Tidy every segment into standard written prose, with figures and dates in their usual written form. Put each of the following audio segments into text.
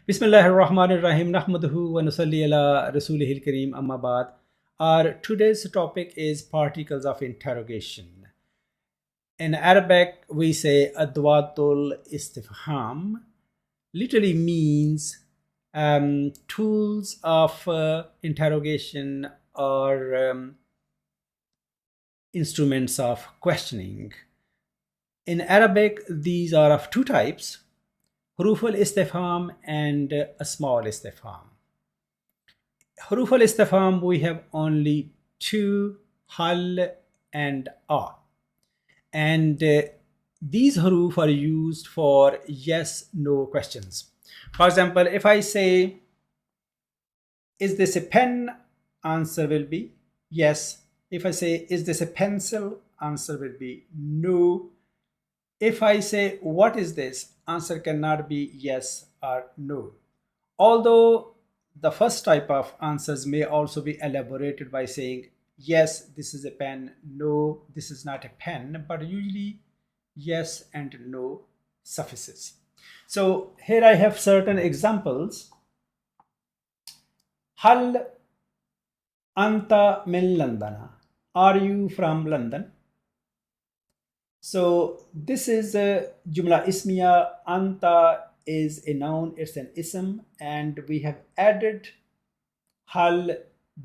Bismillahirrahmanirrahim. Nahmaduhu wa nusalli ala rasulihil kareem amma ba'd. Our today's topic is particles of interrogation. In Arabic, we say adwatul istifham, literally means tools of interrogation or instruments of questioning. In Arabic, these are of two types, huruf al-istifham and small istifham. Huruf al-istifham, we have only two, hal and a. And these huruf are used for yes, no questions. For example, if I say, is this a pen? Answer will be yes. If I say, is this a pencil? Answer will be no. If I say, what is this? Answer cannot be yes or no. Although the first type of answers may also be elaborated by saying, yes, this is a pen, no, this is not a pen, but usually yes and no suffices. So here I have certain examples. Hal anta min London? Are you from London? So this is a jumla ismiya. Anta is a noun, it's an ism, and we have added hal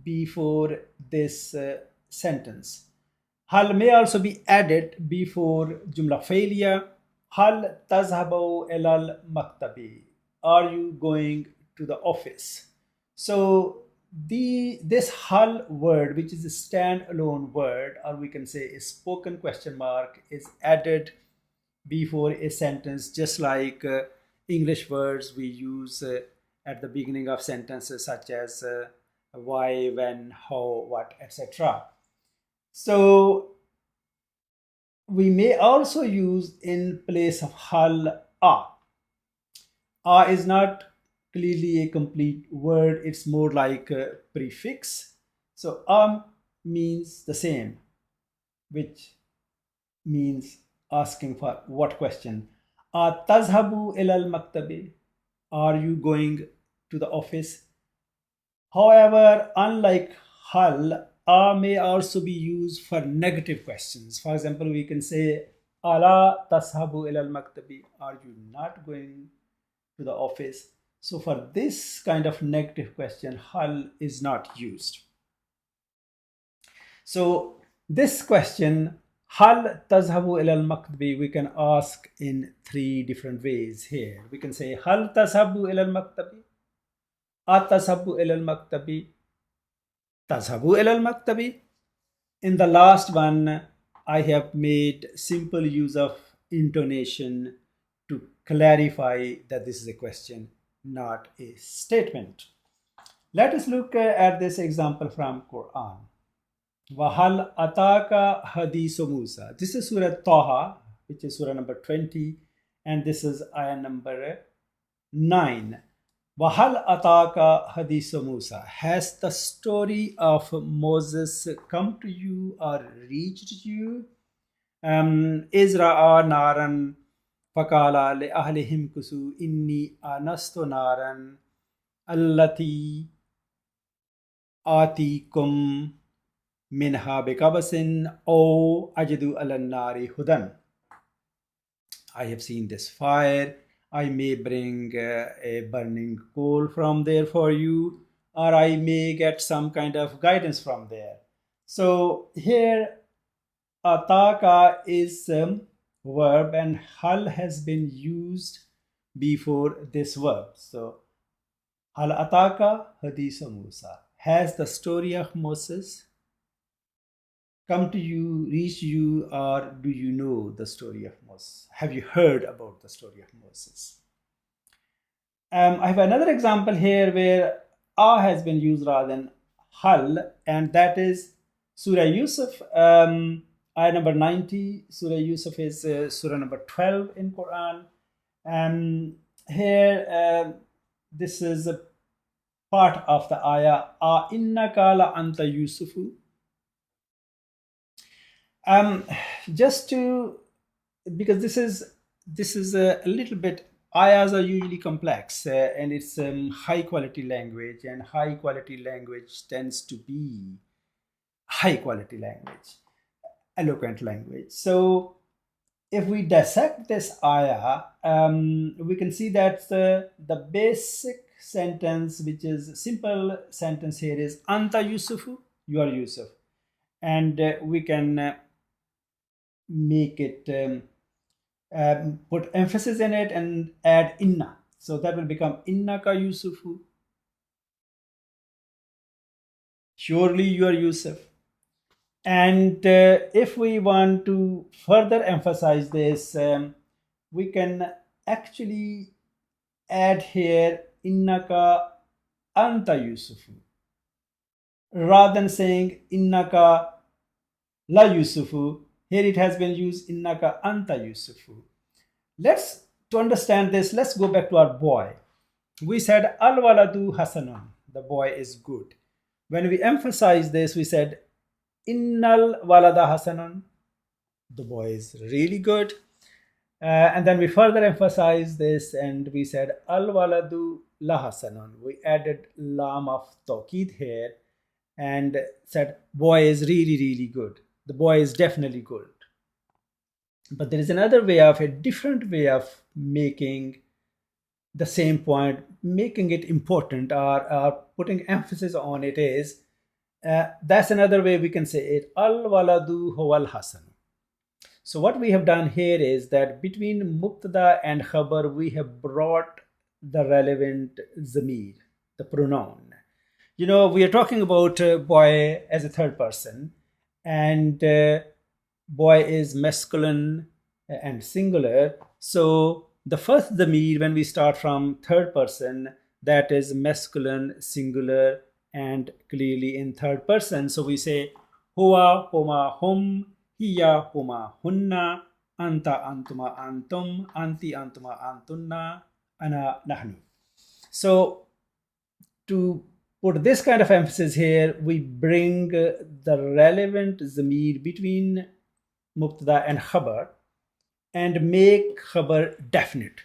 before this sentence. Hal may also be added before jumla failure. Hal tazhabu ilal maktabi? Are you going to the office? So this hal word, which is a standalone word, or we can say a spoken question mark, is added before a sentence, just like English words we use at the beginning of sentences, such as why, when, how, what, etc. So we may also use in place of hal a. A is not clearly a complete word, it's more like a prefix. So means the same, which means asking for what question. Tazhabu ilal maktabi? Are you going to the office? However, unlike hal, may also be used for negative questions. For example, we can say, ala tashabu ilal maktabi? Are you not going to the office? So for this kind of negative question, hal is not used. So this question, hal tazhabu ilal maktabi, we can ask in three different ways here. We can say, hal tazhabu ilal maktabi? Atashabu ilal maktabi? Tazhabu ilal maktabi? In the last one, I have made simple use of intonation to clarify that this is a question, not a statement. Let us look at this example from Quran. Wahal ataka hadisu Musa. This is Surah Taha, which is Surah number 20, and this is ayah number 9. Wahal ataka hadisu Musa. Has the story of Moses come to you or reached you? Izra'a naran fakala li ahlihim kusu inni anastu naran allati atikum minha bikabasin o ajidu alannari hudan. I have seen this fire. I may bring a burning coal from there for you, or I may get some kind of guidance from there. So here ataka is verb and hal has been used before this verb. So hal ataka hadith Musa. Has the story of Moses come to you, reach you, or do you know the story of Moses? Have you heard about the story of Moses? I have another example here where a has been used rather than hal, and that is Surah Yusuf, ayah number 90. Surah Yusuf is Surah number 12 in Quran. Here, this is a part of the ayah, a innaka la anta Yusufu. Just to, because this is a little bit ayahs are usually complex, and it's high quality language, and high quality language tends to be high quality language, eloquent language. So if we dissect this ayah, we can see that the basic sentence, which is simple sentence here, is Anta Yusufu, you are Yusuf. And we can make it, put emphasis in it and add inna. So that will become innaka Yusufu. Surely you are Yusuf. And if we want to further emphasize this, we can actually add here innaka anta Yusufu rather than saying innaka la Yusufu. Here it has been used innaka anta Yusufu. To understand this, let's go back to our boy. We said al waladu hasanun, the boy is good. When we emphasize this, we said innal walada hasanun, the boy is really good. And then we further emphasized this and we said al waladu la hasanun. We added lam of tawkid here and said boy is really, really good. The boy is definitely good. But there is another way of, a different way of making the same point, making it important, or putting emphasis on it is, that's another way we can say it, al waladu huwal hasan. So what we have done here is that between mubtada and khabar, we have brought the relevant zamir, the pronoun. You know, we are talking about boy as a third person, and boy is masculine and singular. So the first zamir, when we start from third person, that is masculine, singular, and clearly in third person. So we say huwa, huma, hum, hiya, huma, hunna, anta, antuma, antum, anti, antuma, antunna, ana, nahnu. So to put this kind of emphasis here, we bring the relevant zamir between mubtada and khabar and make khabar definite.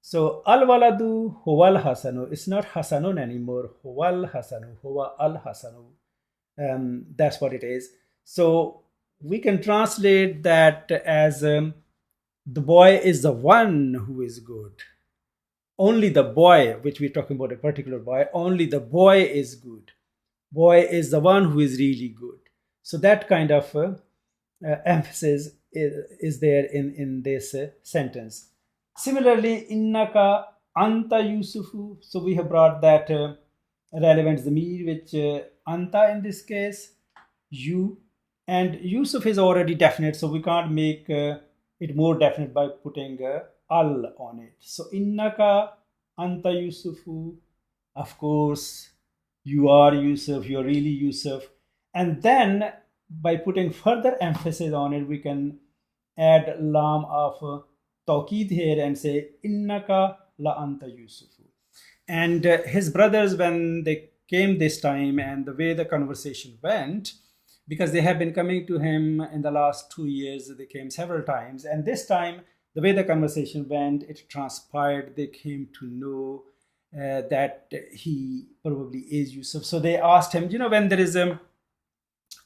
So al waladu huwal hasanu, it's not hasanun anymore, huwal hasanu, huwa al hasanu. That's what it is. So we can translate that as the boy is the one who is good. Only the boy, which we're talking about a particular boy, only the boy is good. Boy is the one who is really good. So that kind of emphasis is there in this sentence. Similarly, innaka anta Yusufu. So we have brought that relevant zamir, which anta in this case, you, and Yusuf is already definite, so we can't make it more definite by putting al on it. So innaka anta Yusufu, of course you are Yusuf, you're really Yusuf. And then by putting further emphasis on it, we can add lam of tawkid here and say innaka la anta Yusufu. And his brothers, when they came this time, and the way the conversation went, because they have been coming to him in the last 2 years, they came several times, and this time the way the conversation went, it transpired they came to know that he probably is Yusuf. So they asked him, you know, when there is a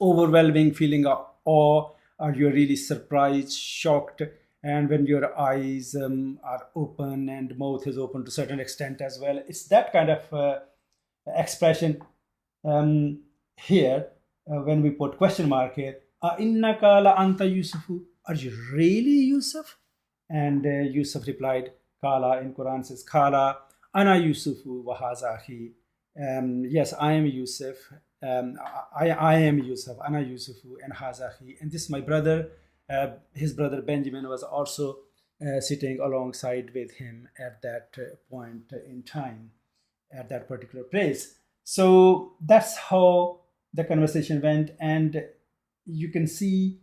overwhelming feeling of awe, or you're really surprised, shocked, and when your eyes are open and mouth is open to a certain extent as well, it's that kind of expression here when we put question mark here. Innaka la anta Yusufu, are you really Yusuf? And Yusuf replied, Kala, in Quran says, Kala ana Yusufu wa haza akhi. Yes, I am Yusuf. I am Yusuf, ana Yusufu, and haza akhi. And this is my brother. His brother Benjamin was also sitting alongside with him at that point in time, at that particular place. So that's how the conversation went, and you can see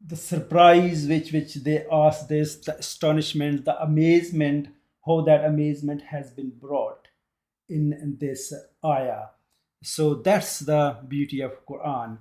the surprise which they asked this, the astonishment, the amazement, how that amazement has been brought in this ayah. So that's the beauty of Quran.